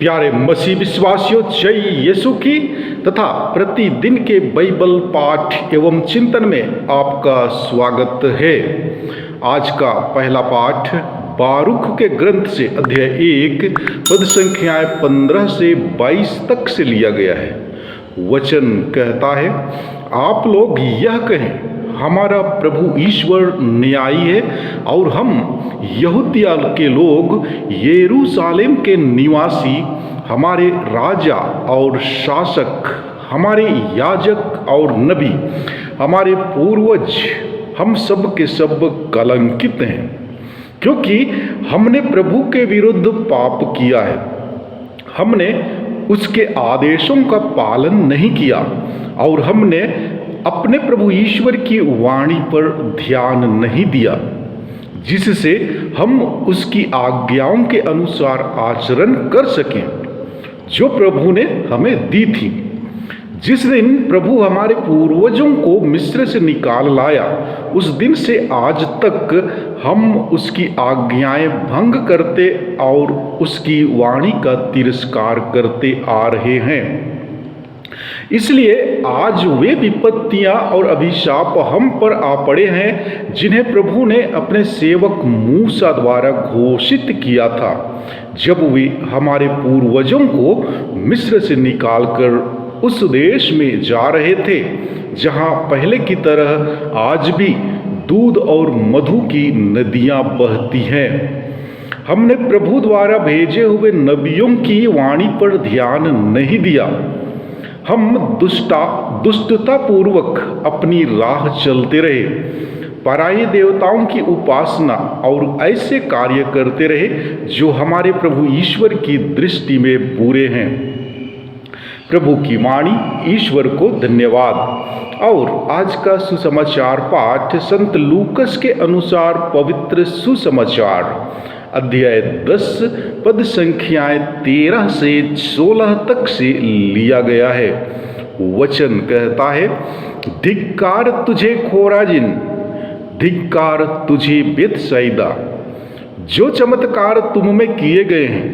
प्यारे मसीह विश्वासियों, जय यीशु की तथा प्रतिदिन के बाइबल पाठ एवं चिंतन में आपका स्वागत है। आज का पहला पाठ बारूक के ग्रंथ से अध्याय 1 पद संख्याएं 15 से 22 तक से लिया गया है। वचन कहता है, आप लोग यह कहें, हमारा प्रभु ईश्वर न्यायी है और हम यहूदिया के लोग, यरूशलेम के निवासी, हमारे राजा और शासक, हमारे याजक और नबी, हमारे पूर्वज, हम सब के सब कलंकित हैं, क्योंकि हमने प्रभु के विरुद्ध पाप किया है। हमने उसके आदेशों का पालन नहीं किया और हमने अपने प्रभु ईश्वर की वाणी पर ध्यान नहीं दिया, जिससे हम उसकी आज्ञाओं के अनुसार आचरण कर सकें जो प्रभु ने हमें दी थी। जिस दिन प्रभु हमारे पूर्वजों को मिस्र से निकाल लाया, उस दिन से आज तक हम उसकी आज्ञाएं भंग करते और उसकी वाणी का तिरस्कार करते आ रहे हैं। इसलिए आज वे विपत्तियां और अभिशाप हम पर आ पड़े हैं, जिन्हें प्रभु ने अपने सेवक मूसा द्वारा घोषित किया था, जब वे हमारे पूर्वजों को मिस्र से निकालकर उस देश में जा रहे थे, जहां पहले की तरह आज भी दूध और मधु की नदियां बहती हैं। हमने प्रभु द्वारा भेजे हुए नबियों की वाणी पर ध्यान नहीं दिया। हम दुष्टता पूर्वक अपनी राह चलते रहे, पराये देवताओं की उपासना और ऐसे कार्य करते रहे जो हमारे प्रभु ईश्वर की दृष्टि में बुरे हैं। प्रभु की वाणी, ईश्वर को धन्यवाद। और आज का सुसमाचार पाठ संत लूकस के अनुसार पवित्र सुसमाचार अध्याय 10 पद संख्याएं 13 से 16 तक से लिया गया है। वचन कहता है, धिक्कार तुझे खोराजिन, धिक्कार तुझे बेतसैदा। जो चमत्कार तुम में किए गए हैं,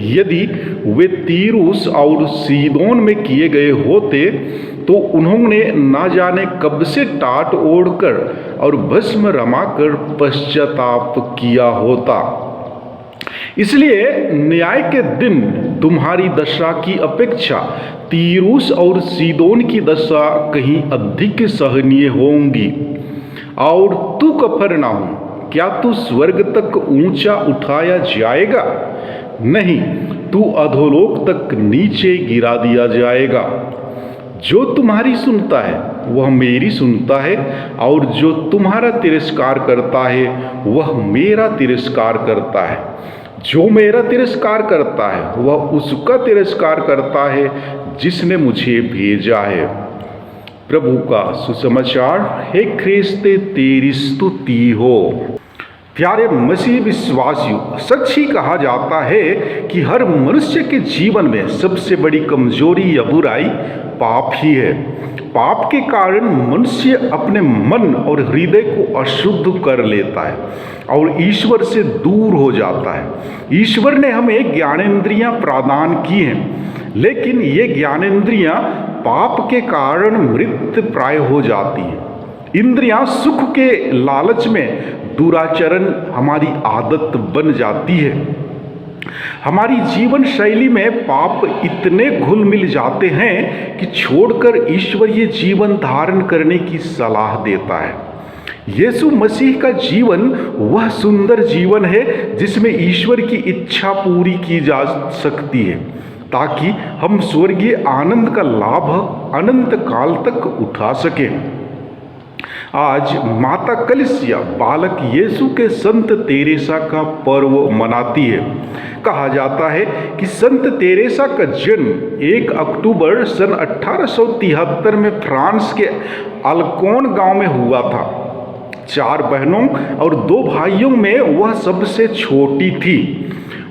यदि वे तीरूस और सीदोन में किए गए होते तो उन्होंने ना जाने कब से टाट ओढ़कर और भस्म रमाकर पश्चाताप किया होता। इसलिए न्याय के दिन तुम्हारी दशा की अपेक्षा तीरूस और सीदोन की दशा कहीं अधिक सहनीय होंगी। और तू कफरनाहूम, क्या तू स्वर्ग तक ऊंचा उठाया जाएगा? नहीं, तू अधोलोक तक नीचे गिरा दिया जाएगा। जो तुम्हारी सुनता है वह मेरी सुनता है, और जो तुम्हारा तिरस्कार करता है वह मेरा तिरस्कार करता है। जो मेरा तिरस्कार करता है वह उसका तिरस्कार करता है जिसने मुझे भेजा है। प्रभु का सुसमाचार। हे ख्रिस्ते, तेरी स्तुति हो। प्यारे मसीह विश्वासियों, सच ही कहा जाता है कि हर मनुष्य के जीवन में सबसे बड़ी कमजोरी या बुराई पाप ही है। पाप के कारण मनुष्य अपने मन और हृदय को अशुद्ध कर लेता है और ईश्वर से दूर हो जाता है। ईश्वर ने हमें ज्ञानेंद्रियां प्रदान की हैं, लेकिन ये ज्ञानेंद्रियां पाप के कारण मृत प्राय हो जाती हैं। इंद्रियां सुख के लालच में दुराचरण हमारी आदत बन जाती है। हमारी जीवन शैली में पाप इतने घुल मिल जाते हैं कि छोड़कर ईश्वरीय जीवन धारण करने की सलाह देता है। यीशु मसीह का जीवन वह सुंदर जीवन है जिसमें ईश्वर की इच्छा पूरी की जा सकती है, ताकि हम स्वर्गीय आनंद का लाभ अनंत काल तक उठा सकें। आज माता कलिसिया बालक यीशु के संत तेरेसा का पर्व मनाती है। कहा जाता है कि संत तेरेसा का जन्म 1 अक्टूबर सन 1873 में फ्रांस के अल्कोन गांव में हुआ था। 4 बहनों और 2 भाइयों में वह सबसे छोटी थी।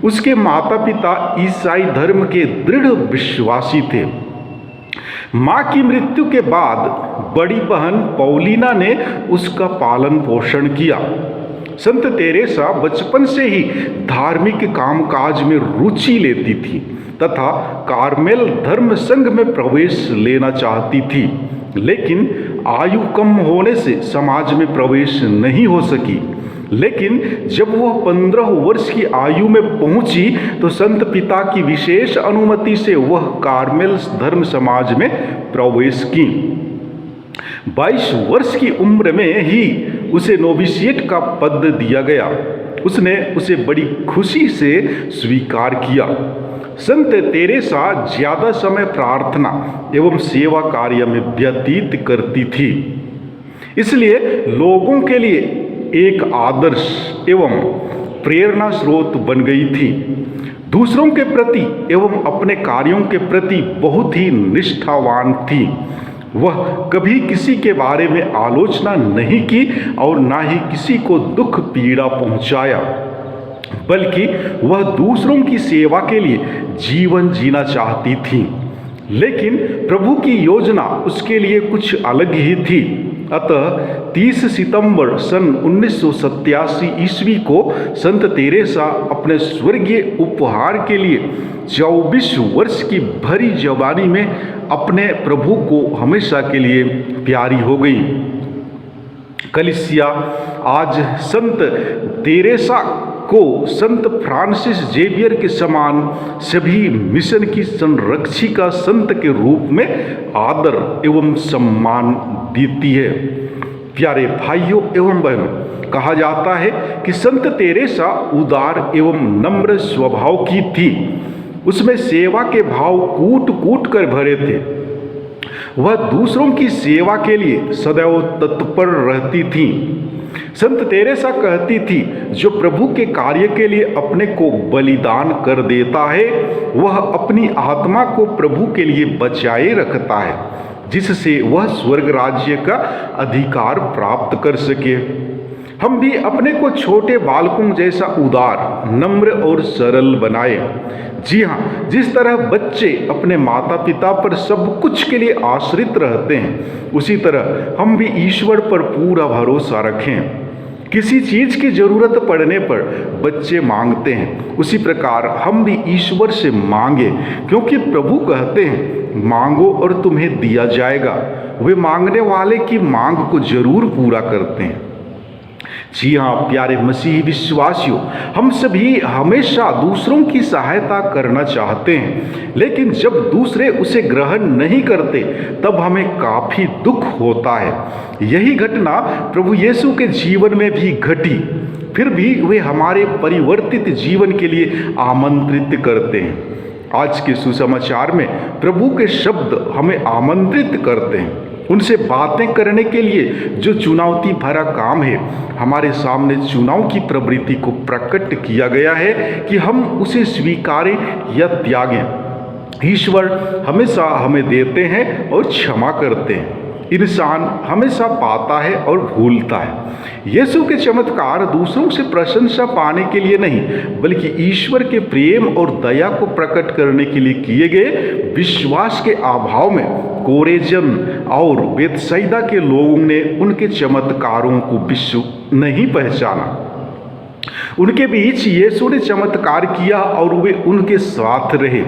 उसके माता पिता ईसाई धर्म के दृढ़ विश्वासी थे। मां की मृत्यु के बाद बड़ी बहन पौलीना ने उसका पालन पोषण किया। संत तेरेसा बचपन से ही धार्मिक कामकाज में रुचि लेती थी तथा कार्मेल धर्म संघ में प्रवेश लेना चाहती थी, लेकिन आयु कम होने से समाज में प्रवेश नहीं हो सकी। लेकिन जब वह 15 वर्ष की आयु में पहुंची तो संत पिता की विशेष अनुमति से वह कार्मेल धर्म समाज में प्रवेश की। 22 वर्ष की उम्र में ही उसे नोविसिएट का पद दिया गया। उसने उसे बड़ी खुशी से स्वीकार किया। संत तेरेसा ज्यादा समय प्रार्थना एवं सेवा कार्य में व्यतीत करती थी, इसलिए लोगों के लिए एक आदर्श एवं प्रेरणा स्रोत बन गई थी। दूसरों के प्रति एवं अपने कार्यों के प्रति बहुत ही निष्ठावान थी। वह कभी किसी के बारे में आलोचना नहीं की और ना ही किसी को दुख पीड़ा पहुंचाया, बल्कि वह दूसरों की सेवा के लिए जीवन जीना चाहती थी। लेकिन प्रभु की योजना उसके लिए कुछ अलग ही थी। अतः 30 सितंबर सन 1987 ईस्वी को संत तेरेसा अपने स्वर्गीय उपहार के लिए 24 वर्ष की भरी जवानी में अपने प्रभु को हमेशा के लिए प्यारी हो गई। कलिसिया आज संत तेरेसा को संत फ्रांसिस जेवियर के समान सभी मिशन की संरक्षिका संत के रूप में आदर एवं सम्मान देती है। प्यारे भाइयों एवं बहनों, कहा जाता है कि संत तेरेसा उदार एवं नम्र स्वभाव की थी। उसमें सेवा के भाव कूट कूट कर भरे थे। वह दूसरों की सेवा के लिए सदैव तत्पर रहती थी। संत तेरेसा कहती थी, जो प्रभु के कार्य के लिए अपने को बलिदान कर देता है वह अपनी आत्मा को प्रभु के लिए बचाए रखता है, जिससे वह स्वर्ग राज्य का अधिकार प्राप्त कर सके। हम भी अपने को छोटे बालकों जैसा उदार, नम्र और सरल बनाए। जी हाँ, जिस तरह बच्चे अपने माता पिता पर सब कुछ के लिए आश्रित रहते हैं, उसी तरह हम भी ईश्वर पर पूरा भरोसा रखें। किसी चीज की जरूरत पड़ने पर बच्चे मांगते हैं, उसी प्रकार हम भी ईश्वर से मांगे, क्योंकि प्रभु कहते हैं, मांगो और तुम्हें दिया जाएगा। वे मांगने वाले की मांग को जरूर पूरा करते हैं। जी हाँ प्यारे मसीही विश्वासियों, हम सभी हमेशा दूसरों की सहायता करना चाहते हैं, लेकिन जब दूसरे उसे ग्रहण नहीं करते तब हमें काफी दुख होता है। यही घटना प्रभु यीशु के जीवन में भी घटी, फिर भी वे हमारे परिवर्तित जीवन के लिए आमंत्रित करते हैं। आज के सुसमाचार में प्रभु के शब्द हमें आमंत्रित करते हैं, उनसे बातें करने के लिए जो चुनौती भरा काम है। हमारे सामने चुनाव की प्रवृत्ति को प्रकट किया गया है कि हम उसे स्वीकारें या त्यागें। ईश्वर हमेशा हमें देते हैं और क्षमा करते हैं। इंसान हमेशा पाता है और भूलता है। यीशु के चमत्कार दूसरों से प्रशंसा पाने के लिए नहीं, बल्कि ईश्वर के प्रेम और दया को प्रकट करने के लिए किए गए। विश्वास के अभाव में कोरेजन और बेतसैदा के लोगों ने उनके चमत्कारों को विश्व नहीं पहचाना। उनके बीच यीशु ने चमत्कार किया और वे उनके साथ रहे।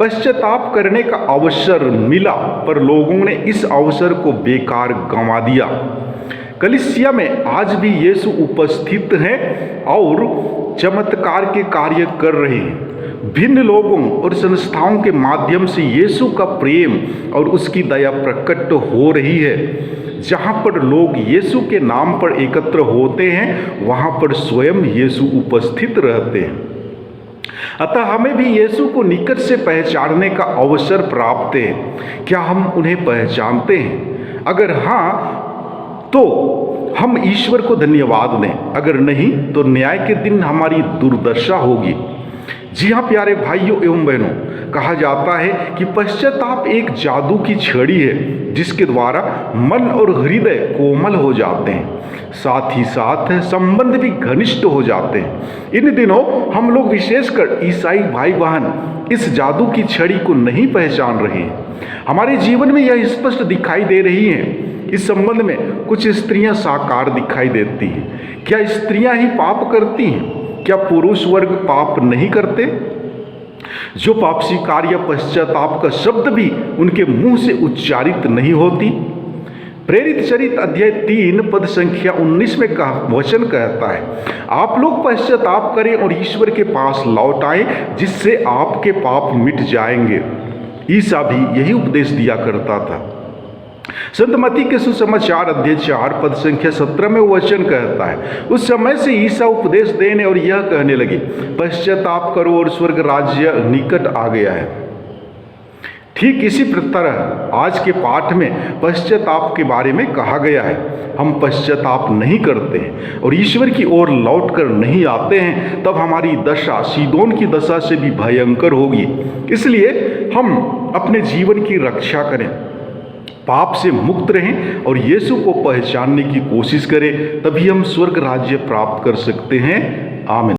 पश्चाताप करने का अवसर मिला, पर लोगों ने इस अवसर को बेकार गंवा दिया। कलीसिया में आज भी यीशु उपस्थित हैं और चमत्कार के कार्य कर रहे हैं। भिन्न लोगों और संस्थाओं के माध्यम से यीशु का प्रेम और उसकी दया प्रकट हो रही है। जहाँ पर लोग यीशु के नाम पर एकत्र होते हैं, वहाँ पर स्वयं यीशु उपस्थित रहते हैं। अतः हमें भी यीशु को निकट से पहचानने का अवसर प्राप्त है। क्या हम उन्हें पहचानते हैं? अगर हाँ, तो हम ईश्वर को धन्यवाद दें, अगर नहीं तो न्याय के दिन हमारी दुर्दशा होगी। जी हाँ प्यारे भाइयों एवं बहनों, कहा जाता है कि पश्चाताप एक जादू की छड़ी है जिसके द्वारा मन और हृदय कोमल हो जाते हैं, साथ ही साथ संबंध भी घनिष्ठ हो जाते हैं। इन दिनों हम लोग विशेषकर ईसाई भाई बहन इस जादू की छड़ी को नहीं पहचान रहे हैं। हमारे जीवन में यह स्पष्ट दिखाई दे रही है। इस संबंध में कुछ स्त्रियां साकार दिखाई देती हैं। क्या स्त्रियां ही पाप करती हैं? क्या पुरुष वर्ग पाप नहीं करते? जो पाप स्वीकार या पश्चाताप का शब्द भी उनके मुंह से उच्चारित नहीं होती। प्रेरित चरित अध्याय 3 पद संख्या 19 में वचन कहता है, आप लोग पश्चाताप करें और ईश्वर के पास लौट आएं, जिससे आपके पाप मिट जाएंगे। ईसा भी यही उपदेश दिया करता था। संत मत्ती के सुसमाचार अध्याय 4 पद संख्या 17 में वचन कहता है, उस समय से ईसा उपदेश देने और यह कहने लगे, पश्चाताप करो और स्वर्ग राज्य निकट आ गया है। ठीक इसी तरह आज के पाठ में पश्चाताप के बारे में कहा गया है। हम पश्चाताप नहीं करते हैं और ईश्वर की ओर लौट कर नहीं आते हैं, तब हमारी दशा सीदोन की दशा से भी भयंकर होगी। इसलिए हम अपने जीवन की रक्षा करें, पाप से मुक्त रहें और यीशु को पहचानने की कोशिश करें, तभी हम स्वर्ग राज्य प्राप्त कर सकते हैं। आमीन।